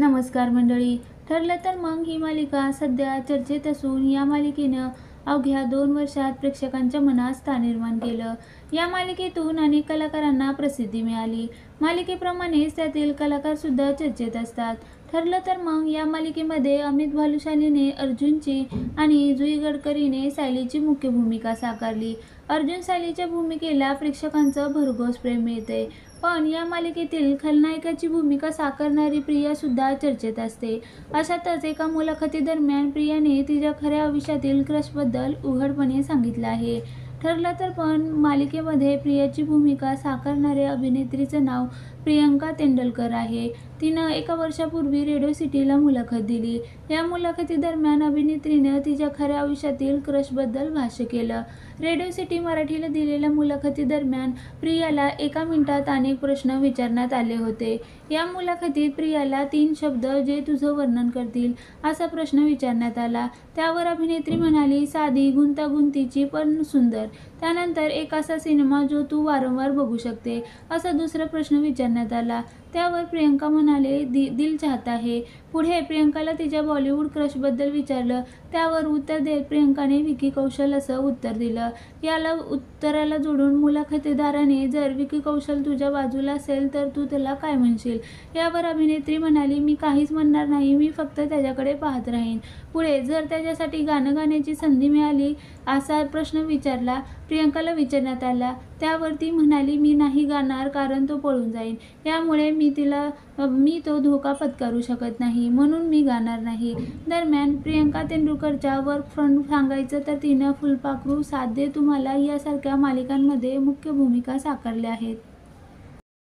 नमस्कार मंडळी. ठरलं तर मग ही मालिका सध्या चर्चेत असून या मालिकेनं अवघ्या 2 वर्षात प्रेक्षकांच्या मनात स्थान निर्माण केलं. या मालिकेतून अनेक कलाकारांना प्रसिद्धी मिळाली. मालिकेप्रमाणेच त्यातील कलाकार सुद्धा चर्चेत असतात. ठरलं तर मग या मालिकेमध्ये अमित भालुशालीने अर्जुनची आणि जुई गडकरीने सायलीची मुख्य भूमिका साकारली. अर्जुन सायलीच्या भूमिकेला प्रेक्षकांचं भरघोस प्रेम मिळते. पण या मालिकेतील खलनायकाची भूमिका साकारणारी प्रिया सुद्धा चर्चेत असते. अशातच एका मुलाखतीदरम्यान प्रियाने तिच्या खऱ्या आयुष्यातील क्रशबद्दल उघडपणे सांगितलं आहे. ठरलं तर पण मालिकेमध्ये प्रियाची भूमिका साकारणाऱ्या अभिनेत्रीचं नाव प्रियंका तेंडुलकर आहे. तिनं एका वर्षापूर्वी रेडिओ सिटीला मुलाखत दिली. या मुलाखतीदरम्यान अभिनेत्रीनं तिच्या खऱ्या आयुष्यातील क्रशबद्दल भाष्य केलं. रेडिओ सिटी मराठीला दिलेल्या मुलाखतीदरम्यान प्रियाला एका मिनिटात अनेक प्रश्न विचारण्यात आले होते. या मुलाखतीत प्रियाला 3 शब्द जे तुझं वर्णन करतील असा प्रश्न विचारण्यात आला. त्यावर अभिनेत्री म्हणाली, साधी, गुंतागुंतीची पण सुंदर. त्यानंतर एक असा सिनेमा जो तू वारंवार बघू शकते असा दुसरा प्रश्न विचारण्यात आला. त्यावर प्रियंका म्हणाले, दिल चाहता है. पुढे प्रियंकाला तिच्या बॉलिवूड क्रशबद्दल विचारलं. त्यावर उत्तर देत प्रियंकाने विकी कौशल असं उत्तर दिलं. याला उत्तराला जोडून मुलाखतदाराने, जर विकी कौशल तुझ्या बाजूला असेल तर तू त्याला काय म्हणशील? यावर अभिनेत्री म्हणाली, मी काहीच म्हणणार नाही, मी फक्त त्याच्याकडे पाहत राहीन. पुढे जर त्याच्यासाठी गाणं गाण्याची संधी मिळाली असा प्रश्न प्रियंकाला विचारण्यात आला. त्यावर ती म्हणाली, मी नाही गाणार कारण तो पळून जाईल. यामुळे मी तो धोका पत्करू शकत नाही, म्हणून मी गाणार नाही. दरम्यान प्रियंका तेंडुलकरच्या वर्क फ्रंट सांगायचं तर तिनं फुलपाखरू, साथ दे तुम्हाला यासारख्या मालिकांमध्ये मुख्य भूमिका साकारल्या आहेत.